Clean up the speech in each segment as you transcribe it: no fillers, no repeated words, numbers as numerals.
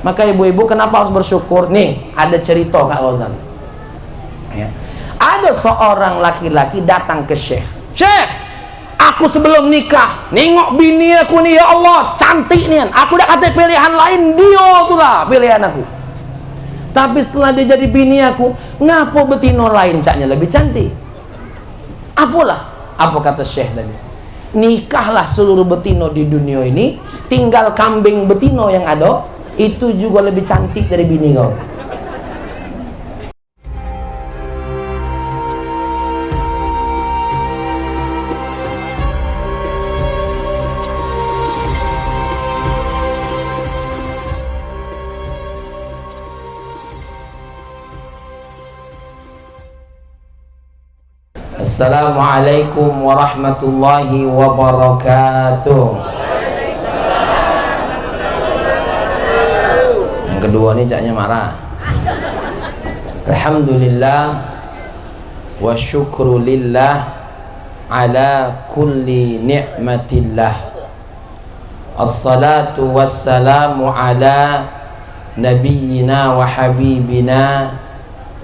Maka ibu-ibu kenapa harus bersyukur? Nih, ada cerita Kak Rozan. Ya. Ada seorang laki-laki datang ke Syekh. Syekh, aku sebelum nikah nengok bini aku nih, ya Allah cantik nih. Aku udah kata pilihan lain, dia tuh lah pilihan aku. Tapi setelah dia jadi bini aku, ngapo betino lain caknya lebih cantik? Apalah? Apa kata Syekh tadi? Nikahlah seluruh betino di dunia ini, tinggal kambing betino yang ada itu juga lebih cantik dari bini kau. Assalamualaikum warahmatullahi wabarakatuh. Yang kedua nih caknya marah. Alhamdulillah wa syukru lillah ala kulli ni'matillah. Assalatu wassalamu ala nabiyyina wa habibina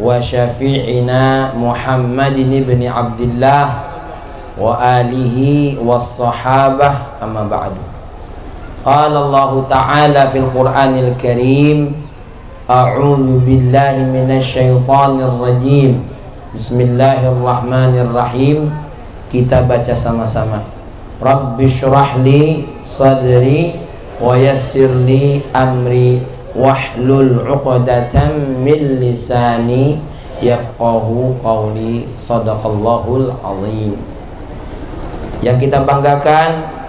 wa syafi'ina Muhammadin ibn Abdullah wa alihi was sahabah, amma ba'du. Qala Allah Ta'ala fil Qur'anil Karim, a'udzu billahi minasy syaithanir rajim. Bismillahirrahmanirrahim. Kita baca sama-sama. Rabbi syrah li sadri wa yassir li amri wahlul 'uqdatam min lisani yafqahu qawli. Shadaqallahul azim. Yang kita banggakan,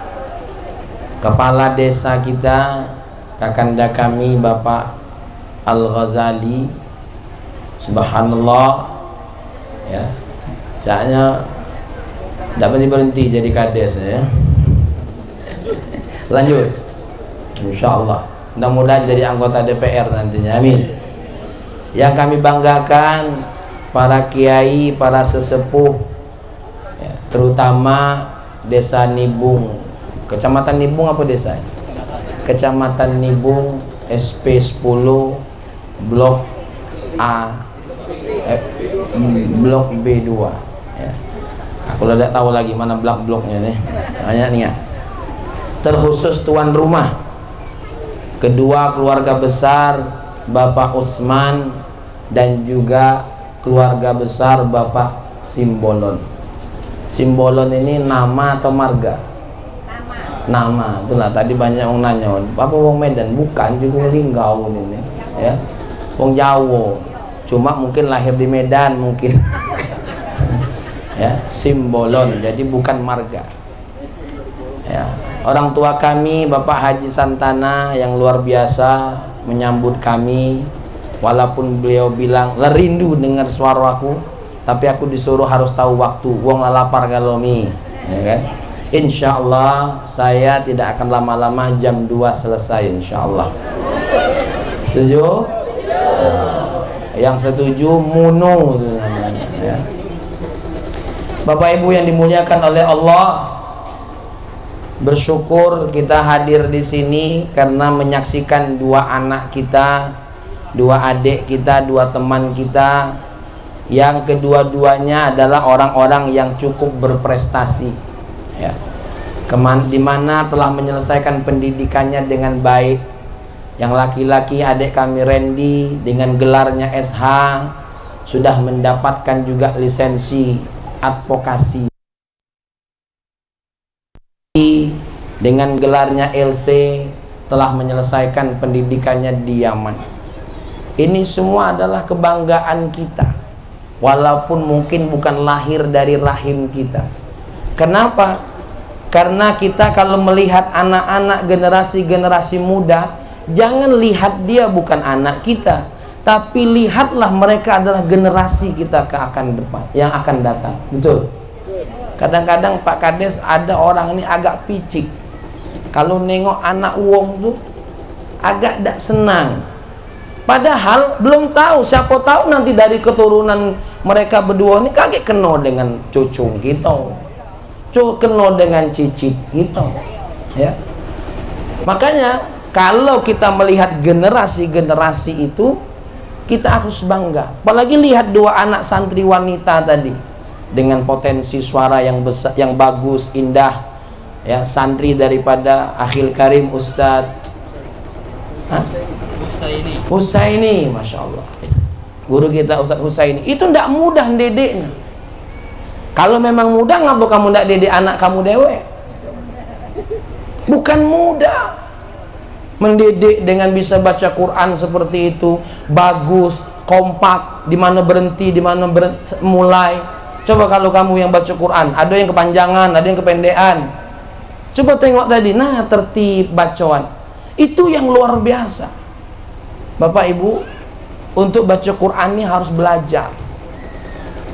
kepala desa kita, kakanda kami Bapak Al-Ghazali, subhanallah ya, caknya dapat berhenti jadi kades ya. Lanjut insyaallah, mudah-mudahan jadi anggota DPR nantinya, amin. Yang kami banggakan para kiai, para sesepuh ya, terutama Desa Nibung, Kecamatan Nibung apa desa? Kecamatan Nibung, SP 10 Blok A, Blok B2 ya. Aku tidak tahu lagi mana blok-bloknya nih. Banyak nih ya. Terkhusus tuan rumah, kedua keluarga besar Bapak Utsman dan juga keluarga besar Bapak Simbolon. Simbolon ini nama atau marga? Nama. Itulah tadi banyak orang nanya, apa wong Medan? Bukan, juga Linggau ini ya. Wong Jawa. Cuma mungkin lahir di Medan mungkin. Ya, Simbolon. Jadi bukan marga. Ya. Orang tua kami Bapak Haji Santana yang luar biasa menyambut kami, walaupun beliau bilang lerindu dengar suara aku, tapi aku disuruh harus tahu waktu. Wong lapar galomi, ya kan? Insya Allah saya tidak akan lama-lama, jam 2 selesai insya Allah. Setuju? Yang setuju Muno itu namanya ya. Bapak Ibu yang dimuliakan oleh Allah, bersyukur kita hadir di sini karena menyaksikan dua anak kita, dua adik kita, dua teman kita yang kedua-duanya adalah orang-orang yang cukup berprestasi ya. Di mana telah menyelesaikan pendidikannya dengan baik. Yang laki-laki adik kami Randy dengan gelarnya SH sudah mendapatkan juga lisensi advokasi. Dengan gelarnya LC telah menyelesaikan pendidikannya di Yaman. Ini semua adalah kebanggaan kita, walaupun mungkin bukan lahir dari rahim kita. Kenapa? Karena kita kalau melihat anak-anak generasi-generasi muda, jangan lihat dia bukan anak kita, tapi lihatlah mereka adalah generasi kita ke akan depan, yang akan datang. Betul? Kadang-kadang Pak Kades ada orang ini agak picik. Kalau nengok anak wong tuh agak tidak senang. Padahal belum tahu, siapa tahu nanti dari keturunan mereka berdua ini kaget kena dengan cucu kita, kena dengan cicit kita ya. Makanya kalau kita melihat generasi-generasi itu, kita harus bangga. Apalagi lihat dua anak santri wanita tadi dengan potensi suara yang besar, yang bagus, indah, ya, santri daripada Akhil Karim Ustadz Husaini, Masya Allah, guru kita Ustadz Husaini. Itu tidak mudah dedeknya. Kalau memang mudah, ngapa kamu tidak dedek anak kamu dewe? Bukan mudah mendidik dengan bisa baca Quran seperti itu, bagus, kompak, di mana berhenti, di mana mulai. Coba kalau kamu yang baca Quran, ada yang kepanjangan, ada yang kependekan. Coba tengok tadi, nah tertib bacaan. Itu yang luar biasa. Bapak Ibu, untuk baca Quran ini harus belajar.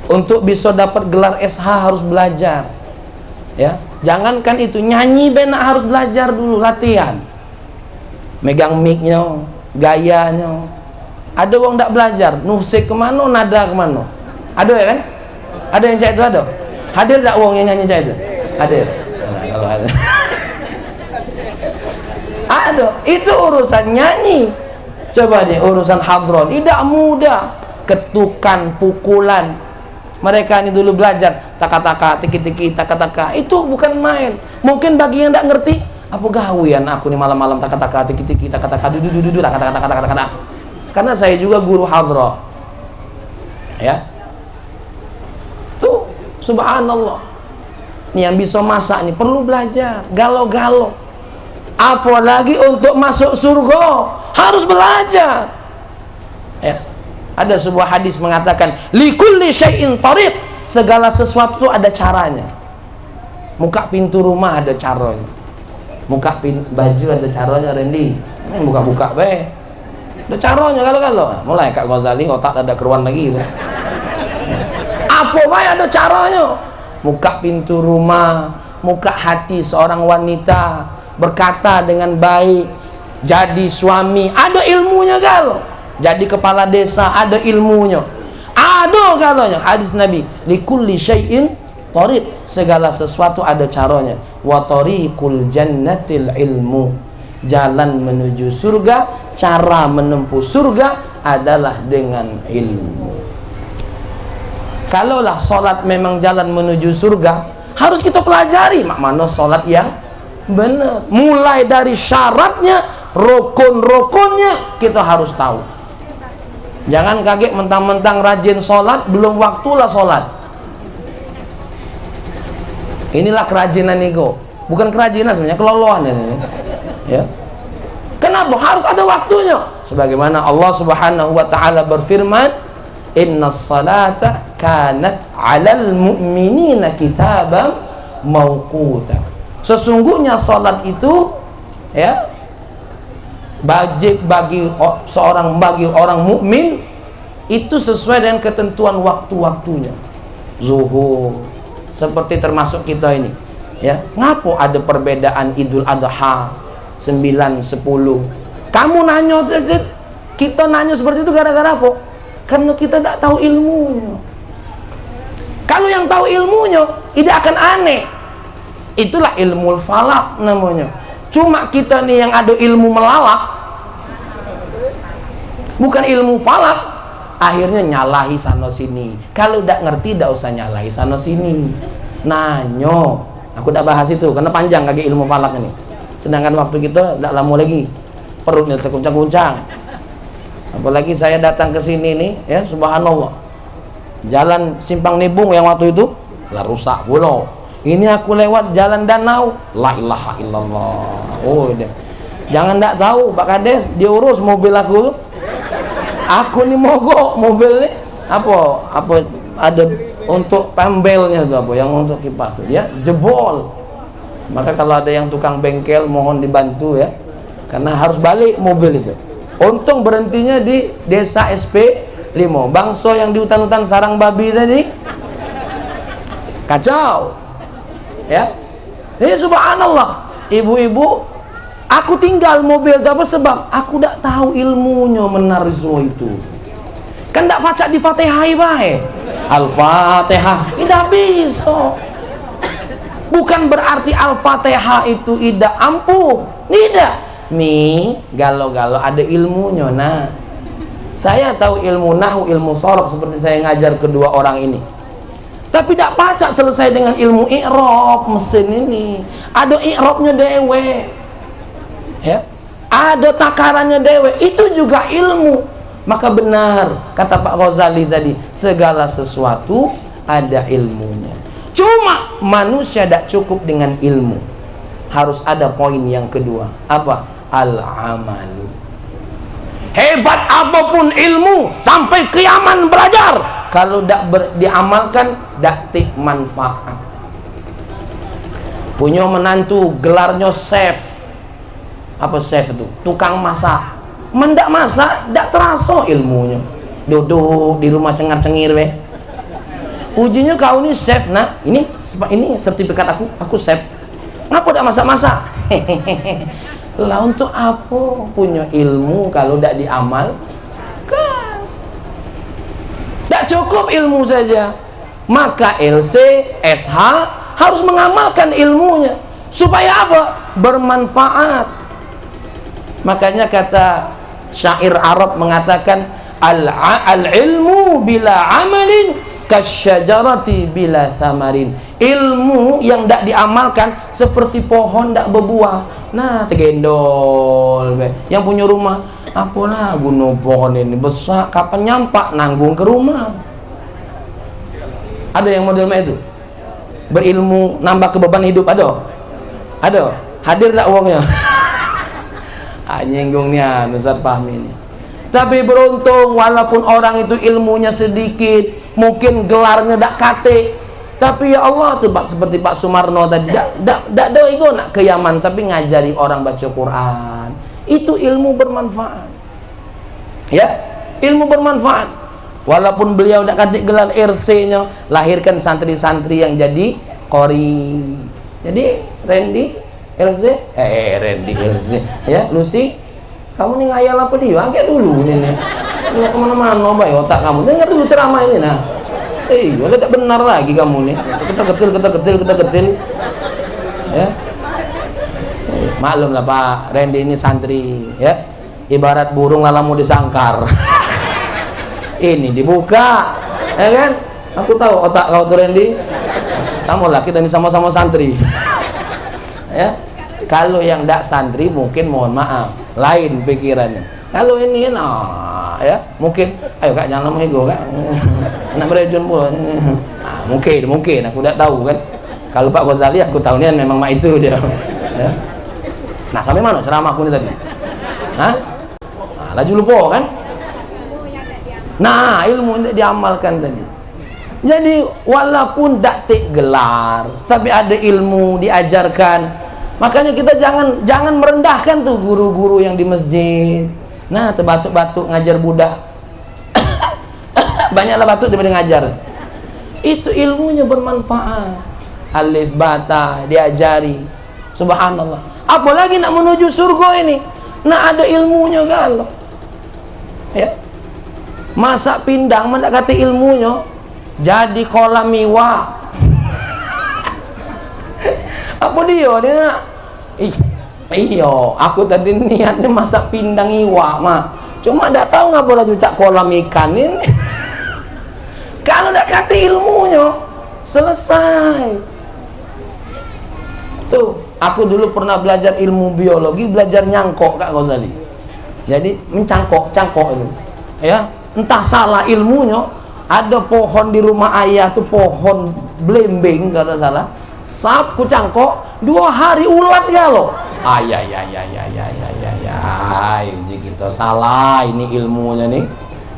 Untuk bisa dapat gelar SH harus belajar. Ya, jangankan itu, nyanyi benak harus belajar dulu, latihan. Megang mic-nya, gayanya. Ada orang tak belajar, nusik kemana, nada kemana. Ada ya kan? Ada yang cak itu ada? Hadir tak orang yang nyanyi cak itu? Hadir. Nah, kalau ada. Ada. Itu urusan nyanyi. Coba deh, urusan hadron. Tidak mudah. Ketukan, pukulan. Mereka ini dulu belajar taka-taka, tiki-tiki, taka-taka. Itu bukan main. Mungkin bagi yang tak ngerti, apa gawian aku nih malam-malam taka-taka, tiki-tiki, taka-taka, dudu-dudu, taka-taka. Karena saya juga guru hadroh. Ya. Tuh, subhanallah. Nih yang bisa masak nih perlu belajar, galau-galau. Apalagi untuk masuk surga harus belajar. Ya. Ada sebuah hadis mengatakan, likulli syai'in tariq, segala sesuatu ada caranya. Muka pintu rumah ada caranya. Muka baju ada caranya, Randy. Ini buka-buka be. Ada caranya kalau mulai Kak Ghazali otak ada keruan lagi gitu. Apa bae ada caranya. Muka pintu rumah, muka hati seorang wanita, berkata dengan baik, jadi suami, ada ilmunya kalau. Jadi kepala desa ada ilmunya. Ada kalanya hadis Nabi, likulli syai'in tariq, segala sesuatu ada caranya. Wa tariqul jannatil ilmu, jalan menuju surga, cara menempuh surga adalah dengan ilmu. Kalaulah solat memang jalan menuju surga, harus kita pelajari mak mana solat yang benar. Mulai dari syaratnya, rukun-rukunnya kita harus tahu. Jangan kaget mentang-mentang rajin solat, belum waktulah solat. Inilah kerajinan ego, bukan kerajinan sebenarnya, kelolohan ini. Ya. Kenapa? Harus ada waktunya. Sebagaimana Allah Subhanahu wa taala berfirman, "Innas salata kanat 'alal mu'minina kitaban mauquta." Sesungguhnya salat itu ya wajib bagi orang mukmin, itu sesuai dengan ketentuan waktu-waktunya. Zuhur seperti termasuk kita ini. Ya, ngapo ada perbedaan Idul Adha 9, 10. Kamu nanya, kita nanya seperti itu gara-gara apa? Karena kita tidak tahu ilmunya. Kalau yang tahu ilmunya, tidak akan aneh. Itulah ilmu falak namanya. Cuma kita nih yang ada ilmu melalak, bukan ilmu falak, akhirnya nyalahi sana sini. Kalau tidak ngerti, tidak usah nyalahi sana sini. Nanyo, aku tidak bahas itu karena panjang kaki ilmu falak ini. Sedangkan waktu kita tidak lama lagi, perutnya terguncang-guncang. Apalagi saya datang ke sini nih, ya subhanallah. Jalan Simpang Nebung yang waktu itu lah rusak pula. Ini aku lewat jalan danau, la ilaha illallah. Oh, dia. Jangan tak tahu, Pak Kades diurus mobil aku. Aku nih mogok mobil nih. Apa ada untuk pembelnya tuh, apa yang untuk kipas tuh, dia jebol. Maka kalau ada yang tukang bengkel mohon dibantu ya. Karena harus balik mobil itu. Untung berhentinya di desa SP5. Bangso yang di hutan-hutan sarang babi tadi kacau. Ya, ini subhanallah, ibu-ibu, aku tinggal mobil apa sebab aku tidak tahu ilmunya menarik semua itu. Kan tidak baca di Fatihah baik, Al-Fatihah, tidak bisa. Bukan berarti Al-Fatihah itu tidak ampuh, tidak. galau-galau ada ilmunya. Nah, saya tahu ilmu nahwu, ilmu sorok seperti saya ngajar kedua orang ini. Tapi tidak pacak selesai dengan ilmu i'rab mesin ini. Ada i'rabnya dewe. Ya. Ada takarannya dewe. Itu juga ilmu. Maka benar kata Pak Ghazali tadi, segala sesuatu ada ilmunya. Cuma manusia tidak cukup dengan ilmu. Harus ada poin yang kedua. Apa? Al-amalu. Hebat apapun ilmu sampai kiaman belajar, kalau tidak diamalkan tidak tik manfaat. Punya menantu gelarnya chef. Apa chef itu? Tukang masak. Mendak masak tidak terasa ilmunya. Duduk di rumah cengar-cengir we. Ujinya kau ini chef. Nah, ini sertifikat aku chef. Ngapa tidak masak-masak? Lah untuk apa punya ilmu kalau tidak diamalkan? Tidak cukup ilmu saja. Maka LC, SH harus mengamalkan ilmunya. Supaya apa? Bermanfaat. Makanya kata syair Arab mengatakan, al-ilmu bila amalin kasyajarati bila thamarin. Ilmu yang tidak diamalkan seperti pohon tidak berbuah. Nah, tegendol be. Yang punya rumah, apalah guna pohon ini besar, kapan nyampak nanggung ke rumah. Ada yang model itu? Berilmu nambah kebeban hidup ada? Ada? Hadir tak uangnya? Nyenggungnya Ustaz Fahmi ini. Tapi beruntung walaupun orang itu ilmunya sedikit, mungkin gelarnya tak kate, tapi ya Allah tuh Pak, seperti Pak Sumarno tadi, dak ego nak ke Yaman tapi ngajari orang baca Quran. Itu ilmu bermanfaat. Ya, ilmu bermanfaat. Walaupun beliau tak kate gelar RC-nya, lahirkan santri-santri yang jadi qori. Jadi Randy LC, ya Lucy, kamu nih ngayal apa dia? Agak dulu nih, nggak kemana-mana, bay otak kamu. Dengar dulu ceramah ini, nah. Udah tak benar lagi kamu nih. Kita kecil, ya. Maklum lah Pak, Randy ini santri, ya. Ibarat burung lalamu disangkar. Ini dibuka, ya kan? Aku tahu otak kau tuh Randy. Sama lah, kita ini sama-sama santri. Ya. Kalau yang tidak santri mungkin mohon maaf lain pikirannya. Kalau ini ya mungkin ayo kak jangan lama ego kak, anak berejun pun mungkin aku tidak tahu kan. Kalau Pak Ghazali aku tahu nih memang mak itu dia ya. Nah sampai mana ceramahku ini tadi? Laju lupa kan. Nah ilmu ini diamalkan tadi. Jadi walaupun tidak gelar tapi ada ilmu diajarkan. Makanya kita jangan merendahkan tuh guru-guru yang di masjid. Nah, terbatuk-batuk ngajar budak. Banyaklah batuk daripada ngajar. Itu ilmunya bermanfaat. Alif bata diajari. Subhanallah. Apalagi nak menuju surga ini. Nah, ada ilmunya galau. Ya. Masak pindang mana kata ilmunya jadi kolam iwa. Apa dia iya aku tadi niatnya masak pindang iwak mah cuma tidak tahu ngapa lah cucak kolam ikan ini. Kalau tidak kata ilmunya selesai tuh. Aku dulu pernah belajar ilmu biologi, belajar nyangkok Kak Ghazali. Jadi mencangkok itu ya, entah salah ilmunya. Ada pohon di rumah ayah tuh pohon blembing kalau salah. Sabku cangkok 2 hari ulat galau. Uji kita salah ini ilmunya nih.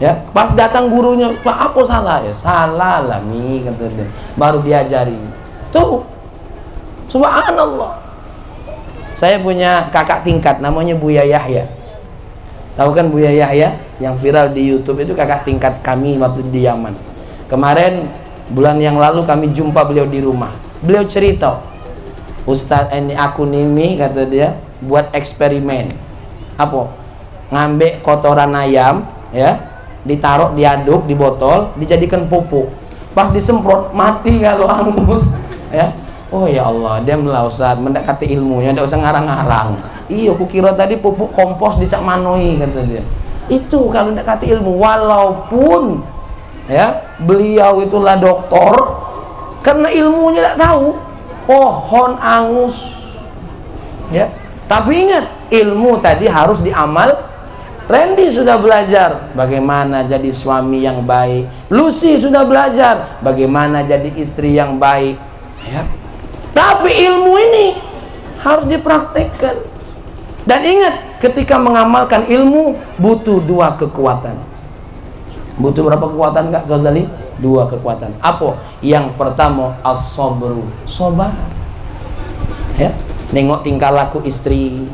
Ya, pas datang gurunya, Pak apa salah ya? Salah lah nih kata dia. Baru diajari. Tuh. Subhanallah. Saya punya kakak tingkat namanya Buya Yahya. Tahu kan Buya Yahya yang viral di YouTube itu kakak tingkat kami waktu di Yaman. Kemarin bulan yang lalu kami jumpa beliau di rumah. Beliau cerita, Ustadz ini aku nimi kata dia buat eksperimen. Apa? Ngambil kotoran ayam, ya, ditaruh diaduk di botol, dijadikan pupuk. Pas disemprot mati kalau hangus, ya. Oh ya Allah, dia melah Ustadz mendekati ilmunya, tidak usah ngarang-ngarang. Iya, kukira tadi pupuk kompos dicak manoi, kata dia. Itu kalau tidak kata ilmu, walaupun ya beliau itulah doktor, karena ilmunya tidak tahu pohon angus, ya. Tapi ingat, ilmu tadi harus diamal. Randy sudah belajar bagaimana jadi suami yang baik, Lucy sudah belajar bagaimana jadi istri yang baik, ya. Tapi ilmu ini harus dipraktekkan. Dan ingat, ketika mengamalkan ilmu butuh dua kekuatan. Butuh berapa kekuatan, Kak Ghazali? Dua kekuatan. Apa? Yang pertama, as-sabru, sabar. Ya, nengok tingkah laku istri,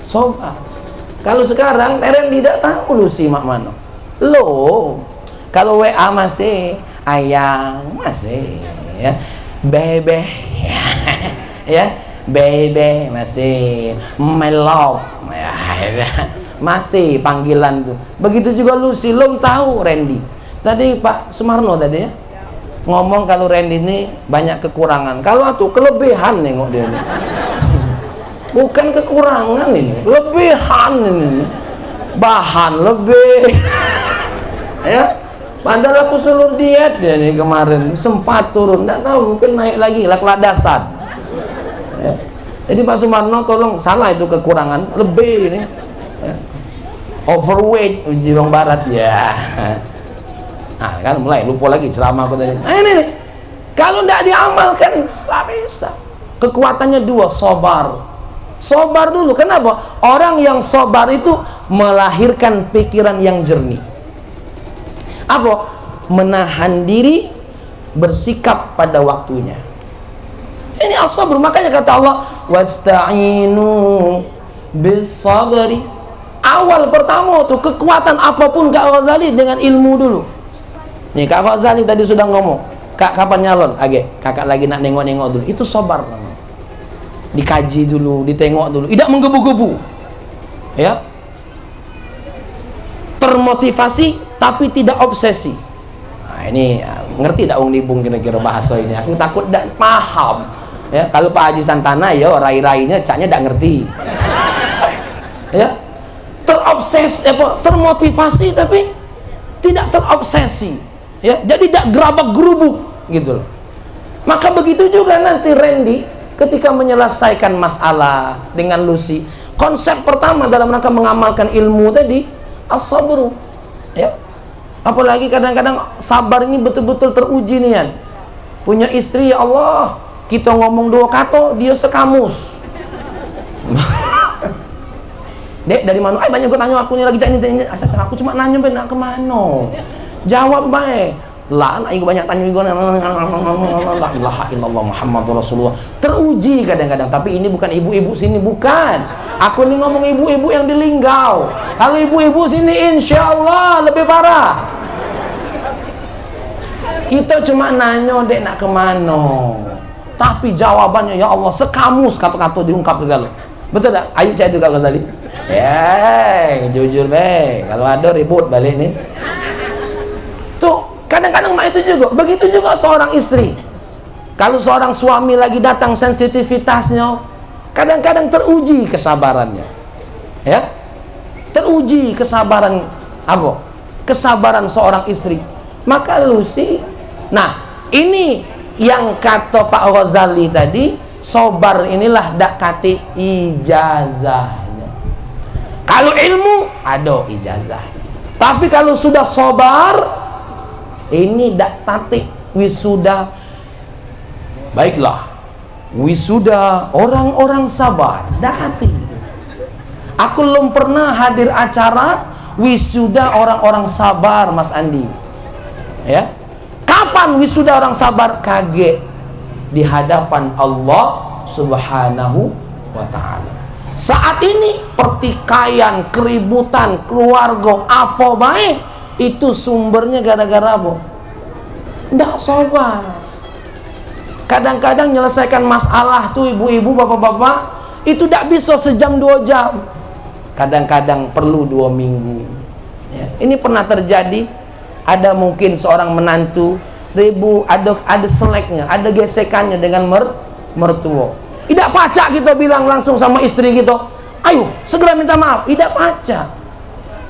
sabar. Kalau sekarang Teren tidak tahu Lucy mak mano. Lo, kalau WA masih ayang, masih ya, bebe ya, baby masih, my love masih panggilan tuh. Begitu juga Lucy. Lo tahu Randy tadi, Pak Sumarno tadi ya ngomong kalau Randy ini banyak kekurangan. Kalau tuh kelebihan nengok dia nih. Bukan kekurangan ini, kelebihan ini, bahan lebih ya. Padahal aku suruh diet dia nih kemarin, sempat turun, nggak tahu mungkin naik lagi lah keladasan. Ya. Jadi Pak Sumarno tolong, salah itu kekurangan lebih ini, ya. Overweight uji Bang Barat ya. Nah kan mulai lupa lagi ceramah aku tadi. Nah ini nih, kalau tidak diamalkan nggak bisa. Kekuatannya dua, sabar. Sabar dulu. Kenapa? Orang yang sabar itu melahirkan pikiran yang jernih. Apa? Menahan diri, bersikap pada waktunya. Ini as-sabr. Makanya kata Allah, wasta'inu bis-sabri. Awal pertama tuh kekuatan apapun Kak Ghazali dengan ilmu dulu. Nih Kak Ghazali tadi sudah ngomong, Kak kapan nyalon? Kakak lagi nak nengok-nengok dulu. Itu sabar. Dikaji dulu, ditengok dulu, tidak menggebu-gebu, ya. Termotivasi tapi tidak obsesi. Nah ini ngerti tak Ung Libung kira-kira bahasa ini? Aku takut tidak paham, ya. Kalau Pak Haji Santana ya rai-rainya caknya tidak ngerti, ya. Termotivasi tapi tidak terobsesi, ya. Jadi tidak gerabak gerubuk gitu loh. Maka begitu juga nanti Randy ketika menyelesaikan masalah dengan Lucy, konsep pertama dalam rangka mengamalkan ilmu tadi as-sabru, ya. Apalagi kadang-kadang sabar ini betul-betul teruji nih kan. Punya istri, ya Allah, kita ngomong dua kata dia sekamus. Dek dari mana? Banyak gue tanya aku nih lagi ini. Aku cuma nanya benar kemana? Jawab baik. Lah, anak banyak tanya juga, la ilaha illallah Muhammadur Rasulullah. Teruji kadang-kadang, tapi ini bukan ibu-ibu sini, bukan. Aku ini ngomong ibu-ibu yang di Linggau. Kalau ibu-ibu sini, insya Allah lebih parah. Kita cuma nanya, dek nak kemana? Tapi jawabannya, ya Allah, sekamus kata-kata diungkap segala. Betul tak? Ayo cek itu Kak Ghazali. Jujur be, kalau ada ribut balik nih. Tuh. Kadang-kadang mak itu juga, begitu juga seorang istri. Kalau seorang suami lagi datang sensitivitasnya, kadang-kadang teruji kesabarannya, ya, teruji kesabaran apa? Kesabaran seorang istri. Maka Lucy, nah ini yang kata Pak Ghazali tadi, sabar inilah dak kati ijazahnya. Kalau ilmu ada ijazahnya, tapi kalau sudah sabar ini dak tatik wisuda. Baiklah, wisuda orang-orang sabar dak hati. Aku belum pernah hadir acara wisuda orang-orang sabar, Mas Andi, ya. Kapan wisuda orang sabar? Kaget di hadapan Allah Subhanahu wa ta'ala. Saat ini pertikaian, keributan keluarga apa baik itu sumbernya gara-gara apa? Tidak sabar. Kadang-kadang menyelesaikan masalah tuh ibu-ibu, bapak-bapak, itu tidak bisa sejam 2 jam. Kadang-kadang perlu 2 minggu. Ya. Ini pernah terjadi. Ada mungkin seorang menantu ribu, ada seleknya, ada gesekannya dengan mertua. Tidak pacak kita bilang langsung sama istri kita, Ayo segera minta maaf. Tidak baca.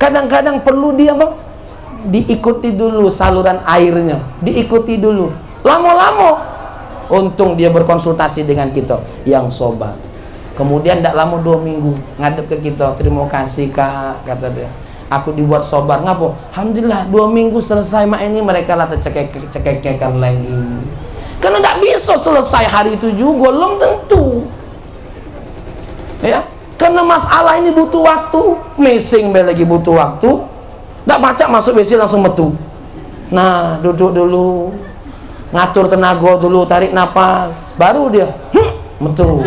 Kadang-kadang perlu dia apa? Diikuti dulu saluran airnya, diikuti dulu. Lama-lama, untung dia berkonsultasi dengan kita yang sobat. Kemudian tidak lama 2 minggu ngadep ke kita, terima kasih kak, kata dia. Aku dibuat sobar, ngapo? Alhamdulillah 2 minggu selesai mak ini mereka lah tercekek-cekekan lagi. Karena tidak bisa selesai hari itu juga, belum tentu. Ya, karena masalah ini butuh waktu, mesing lagi butuh waktu. Tak baca masuk WC langsung metu. Nah, duduk dulu, ngatur tenaga dulu, tarik napas, baru dia metu.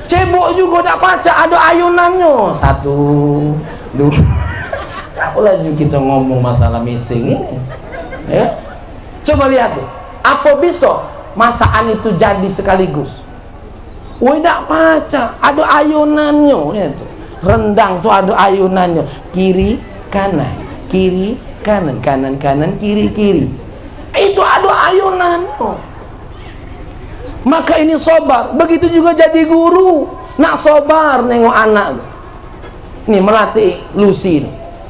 Cebok juga tak baca, ada ayunannya. 1, 2. Apa lagi kita ngomong masalah missing ini? Ya, coba lihat tuh, apa bisa masakan itu jadi sekaligus? Woi, tak baca, ada ayunannya. Lihat tuh. Rendang tuh ada ayunannya, kiri kanan, kiri kanan, kanan kanan, kiri kiri. Itu ada ayunannya. Maka ini sobar. Begitu juga jadi guru, nak sobar nengok anak. Nih melatih Lucy.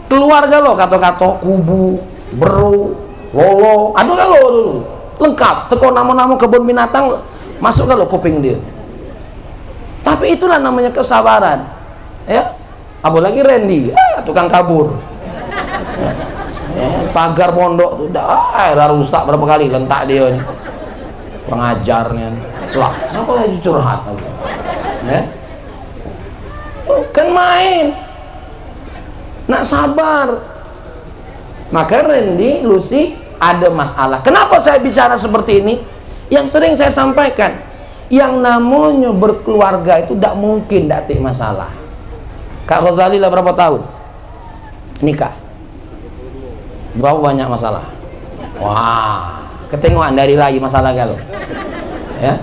Keluarga lo kata-kata kubu, bro, lolo, aduh lo dulu lengkap. Teko nama-nama kebun binatang masuk lo kuping dia. Tapi itulah namanya kesabaran. Ya, apalagi Randy, tukang kabur. Pagar pondok tuh udah rusak berapa kali lentak dia nih. Pengajarnya lah, apa lagi curhat lagi? Ya, kan main, nak sabar. Maka Randy, Lucy ada masalah. Kenapa saya bicara seperti ini? Yang sering saya sampaikan, yang namanya berkeluarga itu tidak mungkin tidak ada masalah. Kak Ghazali lah berapa tahun nikah? Berapa banyak masalah? Wah, ketengokan dari lagi masalah kalau. Ya,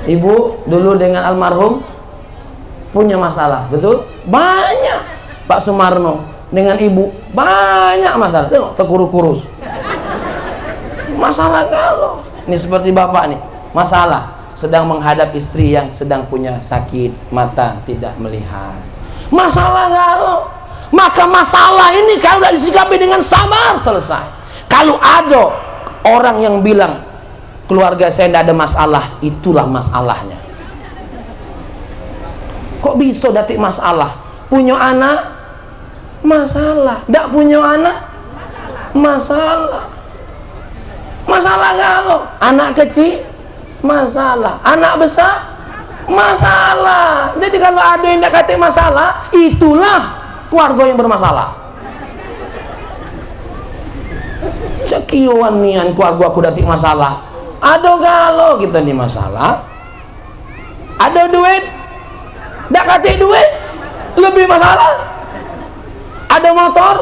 ibu dulu dengan almarhum punya masalah, betul? Banyak. Pak Sumarno dengan ibu banyak masalah. Tengok terkurus-kurus. Masalah kalau. Ini seperti bapak nih, masalah sedang menghadap istri yang sedang punya sakit mata tidak melihat. Masalah kalau, maka masalah ini kalau tidak disikapi dengan sabar selesai. Kalau ada orang yang bilang keluarga saya tidak ada masalah, itulah masalahnya. Kok bisa datik masalah? Punya anak masalah, tidak punya anak masalah. Masalah kalau anak kecil masalah, anak besar masalah. Jadi kalau ada yang tidak kata masalah, itulah keluarga yang bermasalah. Cekiuan nian keluarga aku datik masalah. Ada kalau kita nih masalah, ada duit, tidak kata duit, lebih masalah. Ada motor,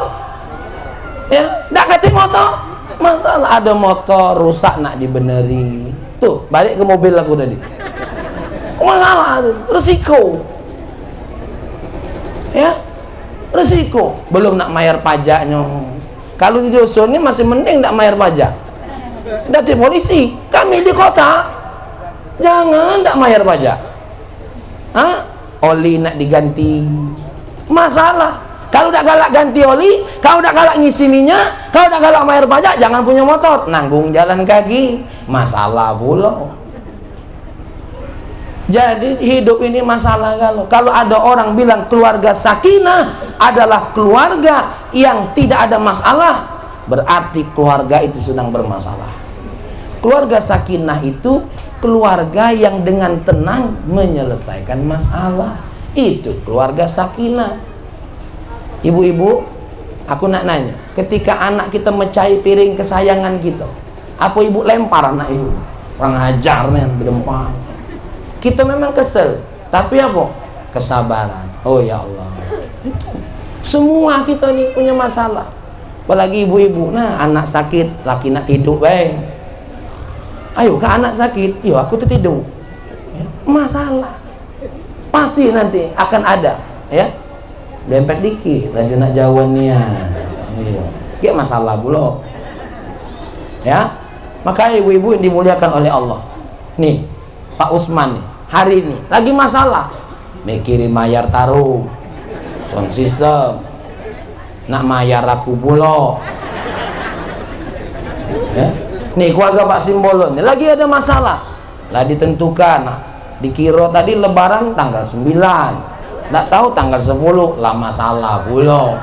ya, tidak kata motor, masalah. Ada motor rusak nak dibeneri. Tuh, balik ke mobil aku tadi. Masalah, resiko. Ya, resiko. Belum nak bayar pajaknya. Kalau di dusun ini masih mending nak bayar pajak. Dati polisi, kami di kota, jangan tak bayar pajak. Hah? Oli nak diganti. Masalah. Kalau tak galak ganti oli, kalau tak galak ngisi minyak, kalau tak galak bayar pajak, jangan punya motor, nanggung jalan kaki. Masalah pula. Jadi hidup ini masalah kalau ada orang bilang keluarga sakinah adalah keluarga yang tidak ada masalah, berarti keluarga itu sedang bermasalah. Keluarga sakinah itu keluarga yang dengan tenang menyelesaikan masalah. Itu keluarga sakinah. Ibu-ibu, aku nak nanya, ketika anak kita mecahi piring kesayangan kita, apa ibu lempar anak ibu? Orang ajarnya berempar. Kita memang kesel, tapi apa? Kesabaran. Oh ya Allah. Itu. Semua kita ini punya masalah. Apalagi ibu-ibu. Nah, anak sakit, laki nak tidur baik. Ayo ke anak sakit, yo aku tertidur. Masalah. Pasti nanti akan ada, ya. Dempet dikit, lanjut nak jawabannya. Iya. Kayak masalah pula. Ya. Maka ibu-ibu yang dimuliakan oleh Allah. Nih, Pak Usman nih. hari ini lagi masalah, mikirin mayar taruh sound system, nak mayar aku pulau ya. Nih keluarga Pak Simbolo ini lagi ada masalah lah, ditentukan dikira tadi lebaran tanggal 9, nggak tahu tanggal 10 lah masalah pulau.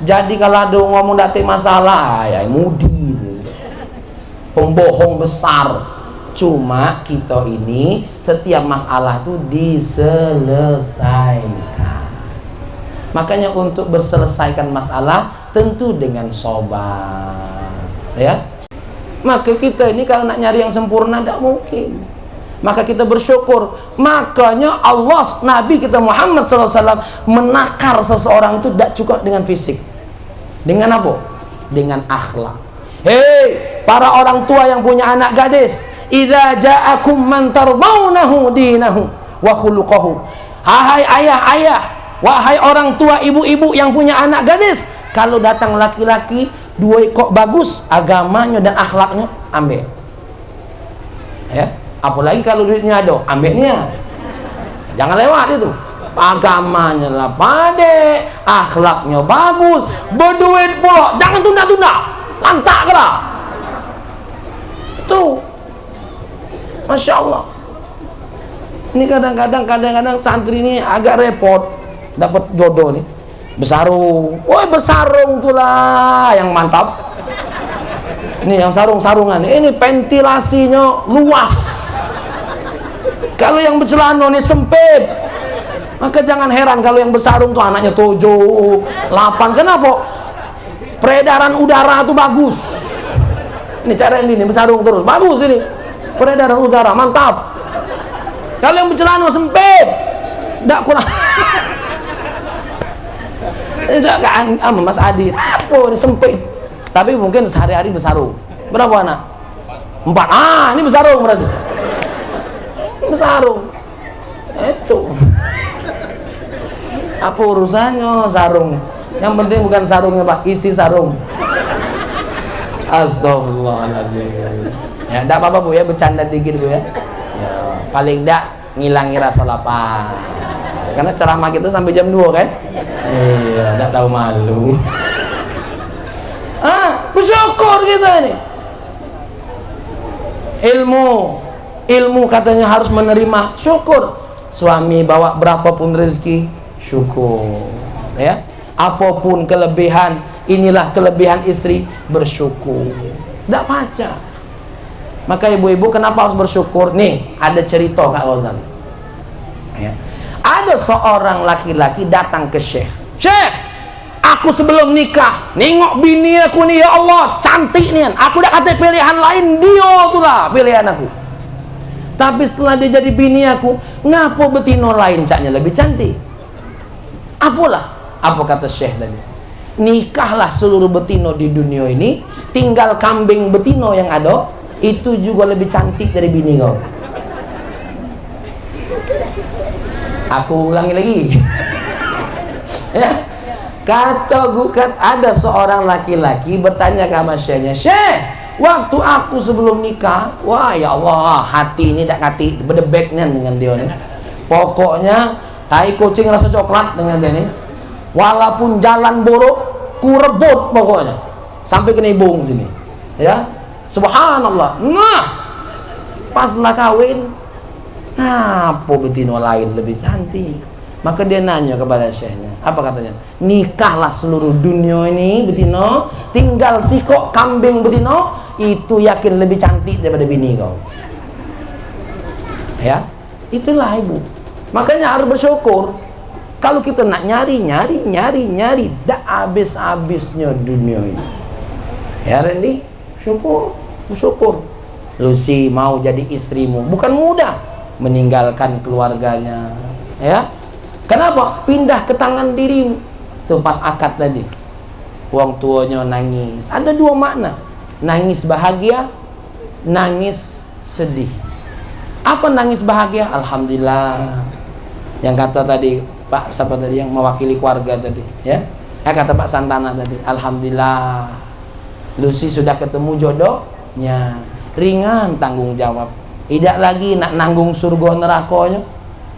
Jadi kalau ada ngomong datik masalah ya mudi, pembohong besar. Cuma kita ini setiap masalah tuh diselesaikan. Makanya untuk berselesaikan masalah tentu dengan sobar, ya. Maka kita ini kalau nak nyari yang sempurna tidak mungkin. Maka kita bersyukur. Makanya Allah, Nabi kita Muhammad SAW menakar seseorang itu tidak cukup dengan fisik. Dengan apa? Dengan akhlak. Hei, para orang tua yang punya anak gadis, idza ja'akum man tardawnahu dinahu wa khuluquhu. Hai ayah-ayah, wahai orang tua, ibu-ibu yang punya anak gadis, kalau datang laki-laki dua kok bagus agamanya dan akhlaknya, ambil. Ya, apalagi kalau duitnya ada, ambilnya. Jangan lewat itu. Agamanya lah pade, akhlaknya bagus, berduit pula, jangan tunda-tunda, lantak lah. Tuh, masya Allah. Ini kadang-kadang santri ini agak repot dapat jodoh nih, bersarung. Woi, bersarung itulah yang mantap. Ini yang sarung-sarungan ini ventilasinya luas. Kalau yang bercelana ini sempit. Maka jangan heran kalau yang bersarung tuh anaknya 7, 8. Kenapa? Peredaran udara tuh bagus. Ini cara ini bersarung terus. Bagus ini. Peredaran udara mantap. Kalau yang bercelana sempit, enggak kurang. Enggak Mas Adi. Apa ini sempit? Tapi mungkin sehari-hari bersarung. Berapa anak? 4. Ini bersarung berarti. Bersarung. Itu. Apa urusannya sarung? Yang penting bukan sarungnya Pak, isi sarung. Astagfirullahaladzim. Ya, enggak apa-apa Bu ya, bercanda dikit Bu ya. Ya, paling enggak ngilangi rasa lapar. Karena ceramah kita sampai jam 2 kan? Iya, enggak tahu malu. Bersyukur kita ini. Ilmu katanya harus menerima, syukur. Suami bawa berapapun rezeki, syukur, ya. Apapun kelebihan, inilah kelebihan istri, bersyukur. Tidak baca. Maka ibu-ibu kenapa harus bersyukur? Nih, ada cerita Kak Rozan. Ya. Ada seorang laki-laki datang ke Syekh. Syekh, aku sebelum nikah, nengok bini aku nih, ya Allah, cantik nih. Aku udah kata pilihan lain, dia itulah pilihan aku. Tapi setelah dia jadi bini aku, ngapa betino lain caknya lebih cantik? Apa kata Syekh tadi? Nikahlah seluruh betino di dunia ini, tinggal kambing betino yang ada, itu juga lebih cantik dari bini kau. Aku ulangi lagi. Ya. Ada seorang laki-laki bertanya ke Syekhnya, Syekh, waktu aku sebelum nikah, wah ya Allah, hati ini tak hati berdebeknya dengan dia nih. Pokoknya tai kucing rasa coklat dengan dia nih. Walaupun jalan buruk, ku rebut pokoknya sampai ke nibung sini. Ya, subhanallah. Nah, paslah kawin, apa betina lain lebih cantik? Maka dia nanya kepada Syekhnya, apa katanya? Nikahlah seluruh dunia ini betino, tinggal sikok kambing betino, itu yakin lebih cantik daripada bini kau. Ya, itulah ibu. Makanya harus bersyukur. Kalau kita nak nyari, dah habis-habisnya dunia ini. Ya Randy, bersyukur. Lucy mau jadi istrimu, bukan mudah meninggalkan keluarganya. Ya. Kenapa? Pindah ke tangan dirimu. Tuh pas akad tadi, wong tuanya nangis. Ada dua makna, nangis bahagia, nangis sedih. Apa nangis bahagia? Alhamdulillah. Yang kata tadi Pak siapa tadi yang mewakili keluarga tadi, ya? Kata Pak Santana tadi, alhamdulillah, Lucy sudah ketemu jodohnya, ringan tanggung jawab. Tidak lagi nak nanggung surga nerakanya.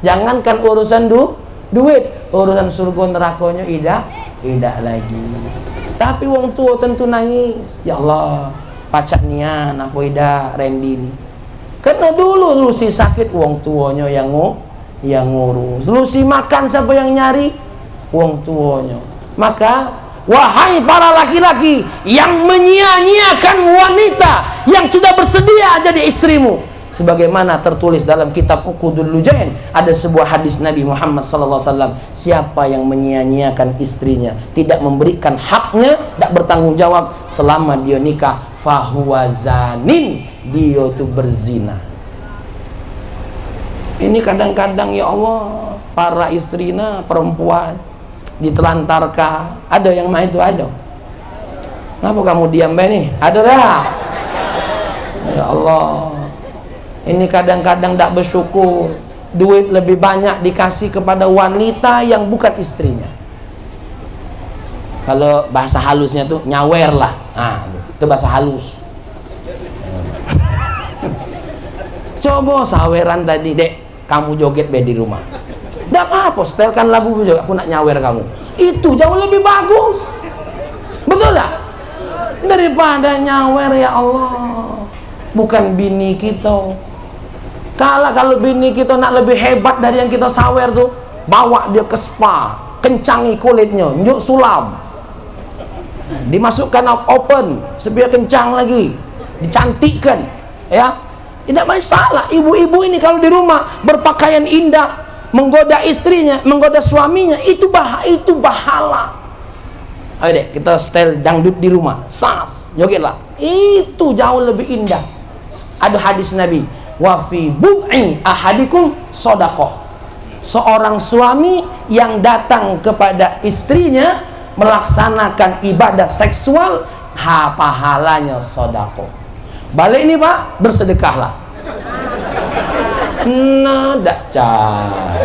Jangankan urusan duit, urusan surga nerakanya tidak lagi. Tapi wong tua tentu nangis. Ya Allah, pacak nian apa ida Randy ini. Karena dulu lu si sakit wong tuanya yang ngurus. Lu si makan siapa yang nyari? Wong tuanya. Maka wahai para laki-laki yang menyia-nyiakan wanita yang sudah bersedia jadi istrimu, sebagaimana tertulis dalam kitab Uqudul Lujain, ada sebuah hadis Nabi Muhammad SAW, siapa yang menyia-nyiakan istrinya, tidak memberikan haknya, tidak bertanggung jawab selama dia nikah, fahuwa zanin, dia itu berzina. Ini kadang-kadang ya Allah, para istrina perempuan ditelantarkan, ada yang main itu ada. Ngapa kamu diam nih? Ada dah. Ya Allah, ini kadang-kadang tidak bersyukur, duit lebih banyak dikasih kepada wanita yang bukan istrinya. Kalau bahasa halusnya tuh nyawer lah, itu bahasa halus. Coba saweran tadi, dek, kamu joget be di rumah. Tidak apa-apa, setelkan lagu juga, aku nak nyawer kamu. Itu jauh lebih bagus, betul tak? Daripada nyawer, ya Allah. Bukan bini kita. Kalau bini kita nak lebih hebat dari yang kita sawer tuh, bawa dia ke spa, kencangi kulitnya, njuk sulam, dimasukkan open, sebiar kencang lagi, dicantikkan, ya. Tidak masalah. Ibu-ibu ini kalau di rumah berpakaian indah, menggoda istrinya, menggoda suaminya, itu bahala. Ayo deh, kita style dangdut di rumah, sas, jogetlah. Itu jauh lebih indah. Ada hadis Nabi, wa fi bu'i ahadikum shadaqah. Seorang suami yang datang kepada istrinya melaksanakan ibadah seksual, pahalanya sedekah. Balik ini Pak, bersedekahlah. Nah, dak cai.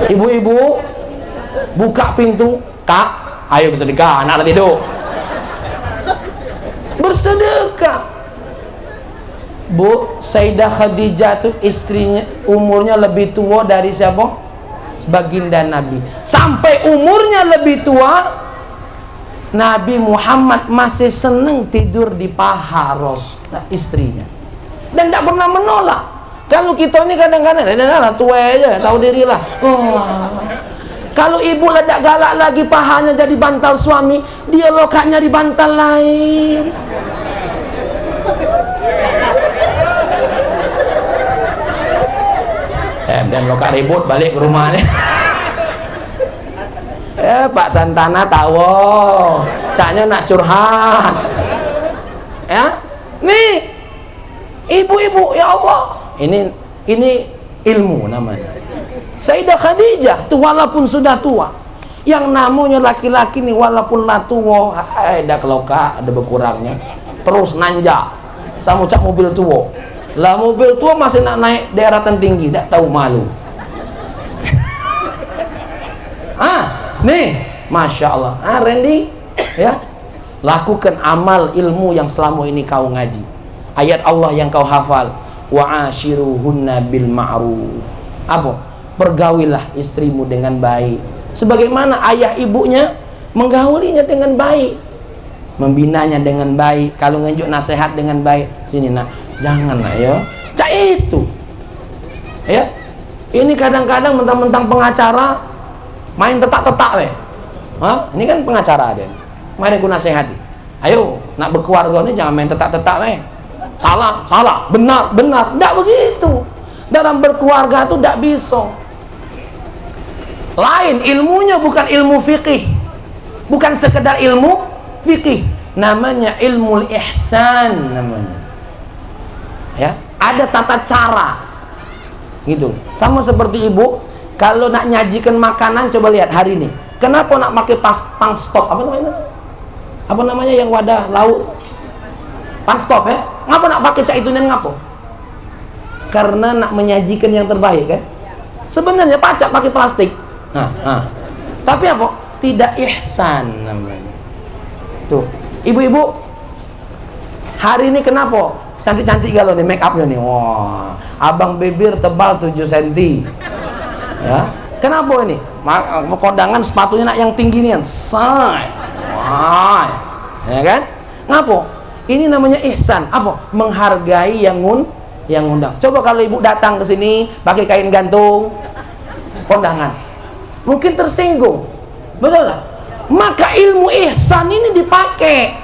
Ibu-ibu buka pintu, Kak, ayo bersedekah, anak lagi tidur. Bersedekah. Bu, Sayyidah Khadijah tuh istrinya umurnya lebih tua dari siapa? Baginda Nabi. Sampai umurnya lebih tua, Nabi Muhammad masih senang tidur di paha istrinya. Dan tidak pernah menolak. Kalau kita ini kadang-kadang, tua aja, tahu diri lah. Kalau ibu ledak galak lagi, pahanya jadi bantal suami, dia lokaknya di bantal lain. Dan lokak ribut balik ke rumah nih. Pak Santana tahu, caknya nak curhat. Ya, nih, ibu-ibu, ya Allah, ini ilmu namanya. Sayyidah Khadijah tuh walaupun sudah tua, yang namanya laki-laki nih walaupun lah tua, ada kelokak, ada berkurangnya, terus nanja, sama cak mobil tua. Lah mobil tua masih nak naik daerah tinggi, tak tahu malu. Nih, masya Allah. Randy, ya, lakukan amal ilmu yang selama ini kau ngaji. Ayat Allah yang kau hafal, wa ashiruhunna bil ma'ruf. Apa? Pergaulilah istrimu dengan baik. Sebagaimana ayah ibunya menggaulinya dengan baik, membinanya dengan baik. Kalau ngejuk nasihat dengan baik, sini nak, jangan nak ya. Cak itu. Ya. Ini kadang-kadang mentang-mentang pengacara main tetak-tetak weh. Ini kan pengacara dia. Main aku nasihati. Ayo, nak berkeluarga ini jangan main tetak-tetak weh. Salah, benar. Tidak begitu. Dalam berkeluarga itu tidak bisa. Lain ilmunya, bukan ilmu fikih. Bukan sekedar ilmu fikih. Namanya ilmu ihsan namanya. Ya, ada tata cara. Gitu. Sama seperti ibu, kalau nak nyajikan makanan, coba lihat hari ini. Kenapa nak pakai pang stop? Apa namanya yang wadah lauk? Pang stop ya? Ngapa nak pakai cak itu dan ngapa? Karena nak menyajikan yang terbaik kan? Sebenarnya pacak pakai plastik. Tapi apa? Tidak ihsan namanya. Tuh, ibu-ibu, hari ini kenapa cantik-cantik kalau nih make upnya nih. Wah, abang bibir tebal 7 cm. Ya, kenapa ini? Kondangan sepatunya nak yang tinggi nih, say. Wah, ya kan? Ngapa? Ini namanya ihsan. Apa? Menghargai yang undang. Coba kalau ibu datang ke sini pakai kain gantung kondangan, mungkin tersinggung, betul lah. Maka ilmu ihsan ini dipakai.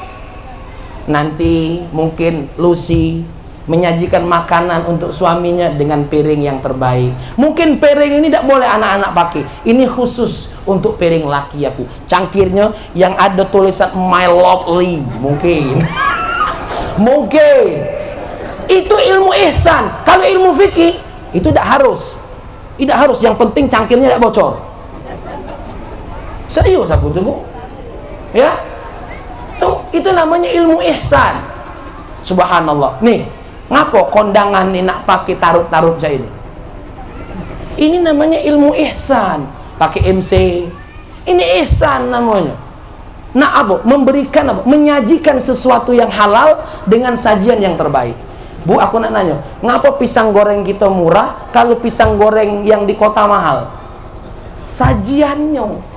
Nanti mungkin Lucy menyajikan makanan untuk suaminya dengan piring yang terbaik. Mungkin piring ini tidak boleh anak-anak pakai. Ini khusus untuk piring laki aku. Cangkirnya yang ada tulisan my lovely. Mungkin. Mungkin. Itu ilmu ihsan. Kalau ilmu fikih itu tidak harus. Tidak harus. Yang penting cangkirnya tidak bocor. Serius aku tuh, Bu. Ya. Tuh, itu namanya ilmu ihsan. Subhanallah. Nih, ngapo kondangan nih nak pakai taruh-taruh saya ini? Ini namanya ilmu ihsan. Pakai MC. Ini ihsan namanya. Nah, apa? Memberikan apa? Menyajikan sesuatu yang halal dengan sajian yang terbaik. Bu, aku nak nanya, ngapa pisang goreng kita murah kalau pisang goreng yang di kota mahal? Sajiannya.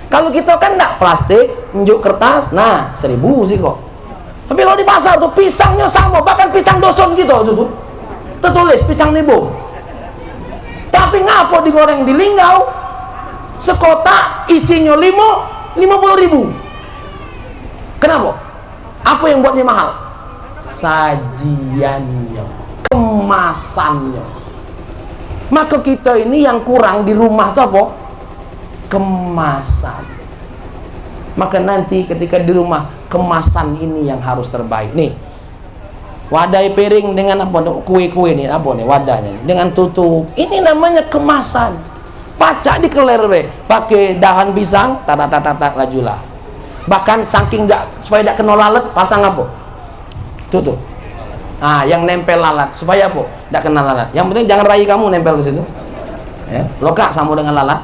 Kalau kita kan enggak plastik, njuk kertas, nah 1000 sih kok. Tapi kalau di pasar tuh pisangnya sama, bahkan pisang doson gitu tuh. Tertulis pisang Nibo. Tapi ngapa digoreng di Linggau? Sekotak isinya 50.000. Kenapa? Apa yang buatnya mahal? Sajiannya, kemasannya. Maka kita ini yang kurang di rumah tuh apa? Kemasan. Maka nanti ketika di rumah, kemasan ini yang harus terbaik. Nih, wadah piring dengan apa? Kue-kue nih, apa nih wadahnya? Dengan tutup. Ini namanya kemasan. Pacak dikeler be, pakai dahan pisang, tata lajulah. Bahkan saking supaya tidak kena lalat, pasang apa? Tutup. Ah, yang nempel lalat supaya apa? Tidak kena lalat. Yang penting jangan rai kamu nempel ke situ. Ya, lokak sama dengan lalat.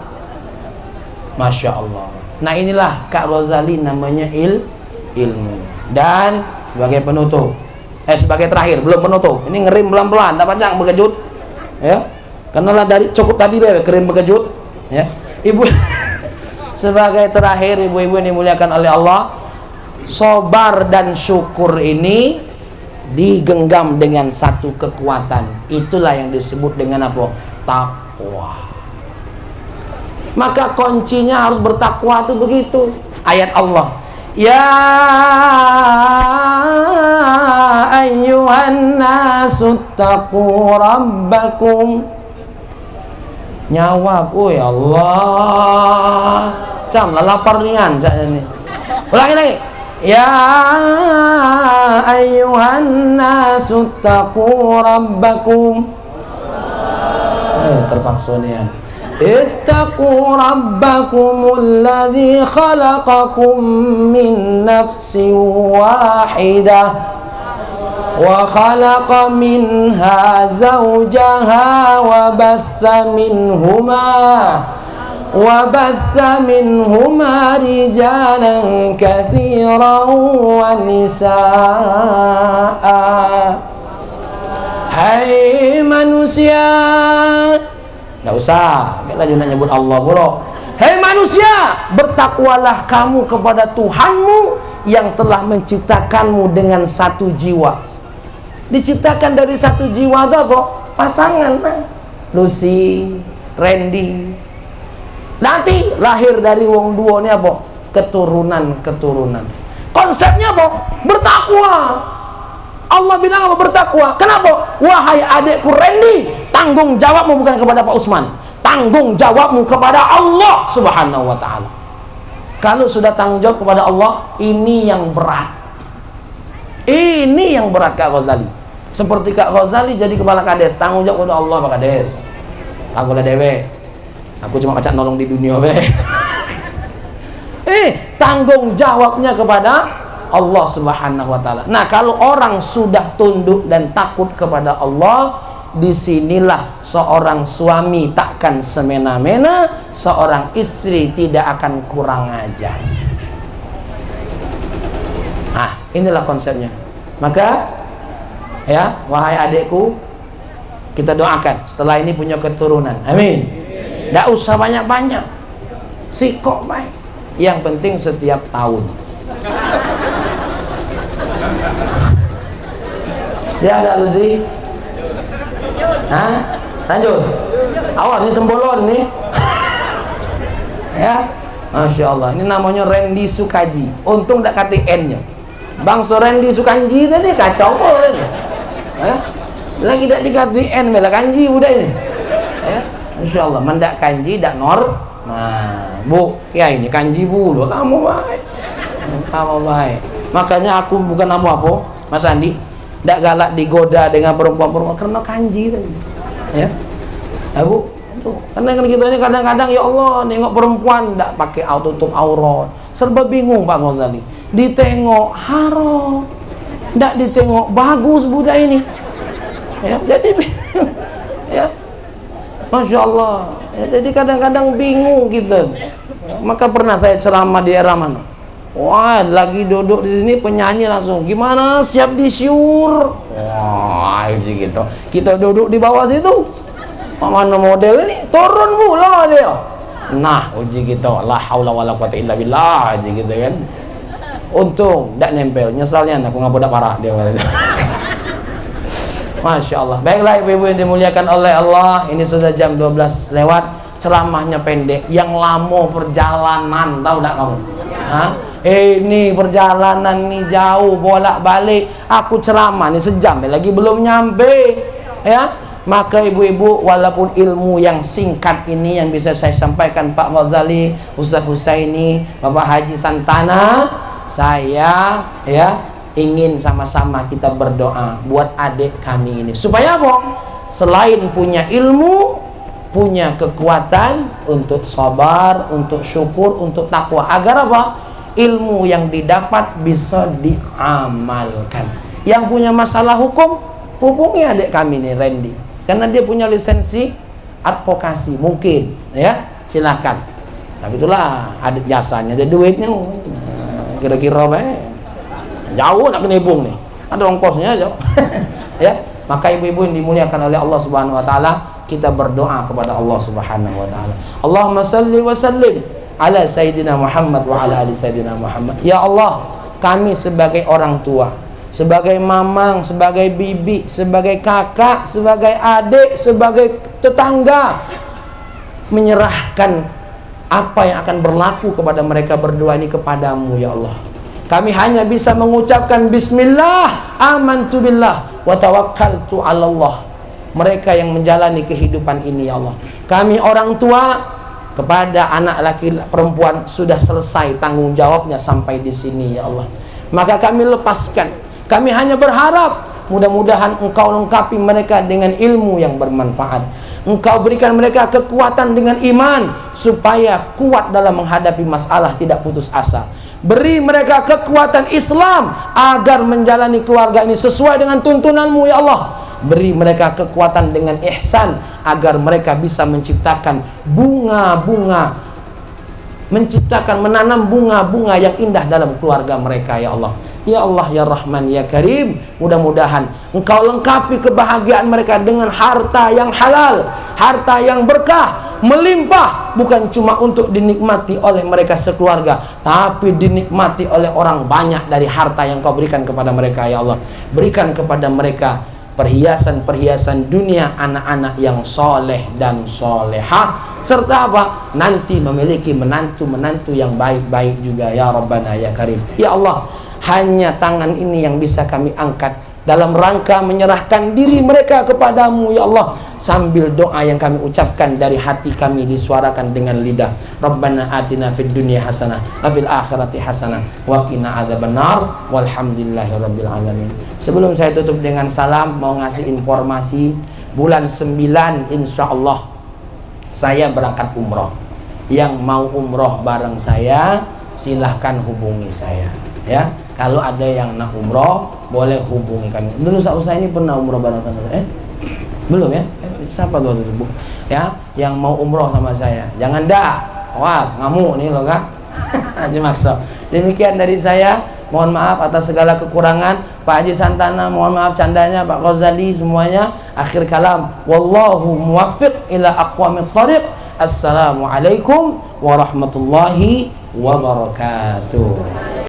Masya Allah. Nah, inilah Kak Ghazali namanya ilmu. Dan sebagai penutup, sebagai terakhir, belum penutup, ini ngerim pelan-pelan, tak pacang berkejut, ya. Karena dari cukup tadi kerim berkejut, ya. Ibu, sebagai terakhir, ibu-ibu yang dimuliakan oleh Allah, sabar dan syukur ini digenggam dengan satu kekuatan. Itulah yang disebut dengan apa? Takwa. Maka kuncinya harus bertakwa itu begitu. Ayat Allah, ya ayyuhan nasu taqu rabbakum. Nyawab, oh ya Allah, cam lah lapar nian ini. Ulangi lagi, ya ayyuhan nasu taqu rabbakum. Terpaksa nian. Ittaqu rabbakumul ladzi khalaqakum min nafsin wahidah wa khalaqa minha zawjaha wa batha minhuma rijalan katsiran wa nisaa. Hai manusia, nggak usah, kita jangan nyebut Allah bro. Hei manusia, bertakwalah kamu kepada Tuhanmu yang telah menciptakanmu dengan satu jiwa. Diciptakan dari satu jiwa itu apa? Pasangan, Lucy, Randy. Nanti lahir dari wong dua ini apa? Keturunan. Konsepnya apa? Bertakwa. Allah bilang apa? Bertakwa. Kenapa? Wahai adikku Randy, tanggung jawabmu bukan kepada Pak Usman, tanggung jawabmu kepada Allah Subhanahu wa ta'ala. Kalau sudah tanggung jawab kepada Allah, ini yang berat. Ini yang berat Kak Ghazali. Seperti Kak Ghazali jadi kepala kades, tanggung jawab kepada Allah Pak Kades. Aku lah dewe, aku cuma pacak nolong di dunia be. Tanggung jawabnya kepada Allah Subhanahu wa ta'ala. Nah, kalau orang sudah tunduk dan takut kepada Allah, disinilah seorang suami takkan semena-mena, seorang istri tidak akan kurang ajar. Inilah konsepnya. Maka Ya, wahai adikku, kita doakan setelah ini punya keturunan. Amin. Tidak usah banyak-banyak, sikok baik. Yang penting setiap tahun. Siap tak Lucy? Hah? Lanjut. Awas ini sembolon nih. Ya, Masya Allah. Ini namanya Randy Sukaji. Untung tak kata N-nya. Bang Randy Sukanji tadi kacau kan? Ya? Lagi tak dikati N bela kanji udah ini. Ya, Masya Allah. Mendak kanji tak nor. Nah, bu, ya ini kanji bulu. Kamu baik. Kamu baik. Makanya aku bukan apa-apa, Mas Andi. Tak galak digoda dengan perempuan-perempuan karena kanji tadi. Ya, Bu. Tuh. Karena kan kita ini kadang-kadang ya Allah nengok perempuan tak pakai tutup aurat, serba bingung Pak Ghazali. Ditengok haram, tak ditengok bagus budak ini. Ya, jadi ya, Masya Allah. Ya, jadi kadang-kadang bingung kita. Maka pernah saya ceramah di era mana? Wah, lagi duduk di sini penyanyi langsung gimana siap disiur. Wah, gitu. Kita duduk di bawah situ. Mana model ini turun pula dia. Nah, uji gitu. La haula wala quwata illa billah aja gitu kan. Untung tak nempel. Nyesalnya aku ngapa dak parah dia. Masya Allah. Baiklah ibu-ibu yang dimuliakan oleh Allah, ini sudah jam 12 lewat. Ceramahnya pendek, yang lama perjalanan, tahu tak kamu? Hah? Ini perjalanan nih jauh bolak-balik. Aku ceramah nih sejam lagi belum nyampe. Ya, maka ibu-ibu walaupun ilmu yang singkat ini yang bisa saya sampaikan Pak Ghazali, Ustaz Husaini, Bapak Haji Santana, saya ya ingin sama-sama kita berdoa buat adik kami ini supaya apa? Selain punya ilmu, punya kekuatan untuk sabar, untuk syukur, untuk takwa. Agar apa? Ilmu yang didapat bisa diamalkan. Yang punya masalah hukum, hubungi adik kami nih Randy, karena dia punya lisensi advokasi mungkin ya, silakan. Tapi itulah ada jasanya, ada duitnya. Kira-kira jauh nak kenibung nih, ada ongkosnya aja. Ya, maka ibu-ibu yang dimuliakan oleh Allah Subhanahu wa taala, kita berdoa kepada Allah Subhanahu wa taala. Allahumma salli wa sallim ala sayyidina Muhammad wa ala ali sayyidina Muhammad. Ya Allah, kami sebagai orang tua, sebagai mamang, sebagai bibi, sebagai kakak, sebagai adik, sebagai tetangga, menyerahkan apa yang akan berlaku kepada mereka berdua ini kepadamu ya Allah. Kami hanya bisa mengucapkan bismillah, amantu billah wa tawakkaltu ala Allah. Mereka yang menjalani kehidupan ini ya Allah. Kami orang tua kepada anak laki perempuan sudah selesai tanggung jawabnya sampai di sini ya Allah. Maka kami lepaskan. Kami hanya berharap mudah-mudahan Engkau lengkapi mereka dengan ilmu yang bermanfaat. Engkau berikan mereka kekuatan dengan iman supaya kuat dalam menghadapi masalah, tidak putus asa. Beri mereka kekuatan Islam agar menjalani keluarga ini sesuai dengan tuntunanmu ya Allah. Beri mereka kekuatan dengan ihsan agar mereka bisa menciptakan bunga-bunga, menanam bunga-bunga yang indah dalam keluarga mereka ya Allah. Ya Allah ya Rahman ya Karim, mudah-mudahan Engkau lengkapi kebahagiaan mereka dengan harta yang halal, harta yang berkah, melimpah, bukan cuma untuk dinikmati oleh mereka sekeluarga, tapi dinikmati oleh orang banyak dari harta yang Kau berikan kepada mereka ya Allah. Berikan kepada mereka perhiasan-perhiasan dunia, anak-anak yang soleh dan solehah, serta apa? Nanti memiliki menantu-menantu yang baik-baik juga ya Rabbana ya Karim. Ya Allah, hanya tangan ini yang bisa kami angkat dalam rangka menyerahkan diri mereka kepadamu ya Allah, sambil doa yang kami ucapkan dari hati kami disuarakan dengan lidah. Rabbana atina fid dunya hasanah wa fil akhirati hasanah wa qina adzabannar walhamdulillahirabbil alamin. Sebelum saya tutup dengan salam, mau ngasih informasi, bulan 9 insyaallah saya berangkat umroh. Yang mau umroh bareng saya silahkan hubungi saya ya. Kalau ada yang nak umroh boleh hubungi kami. Dulu saya ini pernah umroh bareng sama saya. Belum ya? Siapa tuh itu? Ya, yang mau umroh sama saya. Jangan dah. Awas, ngamuk nih loh Kak. Dimaksud. Demikian dari saya. mohon maaf atas segala kekurangan. Pak Haji Santana, mohon maaf candanya. Pak Ghazali, semuanya. Akhir kalam, wallahu muwaffiq ila aqwamit thariq. Assalamualaikum warahmatullahi wabarakatuh.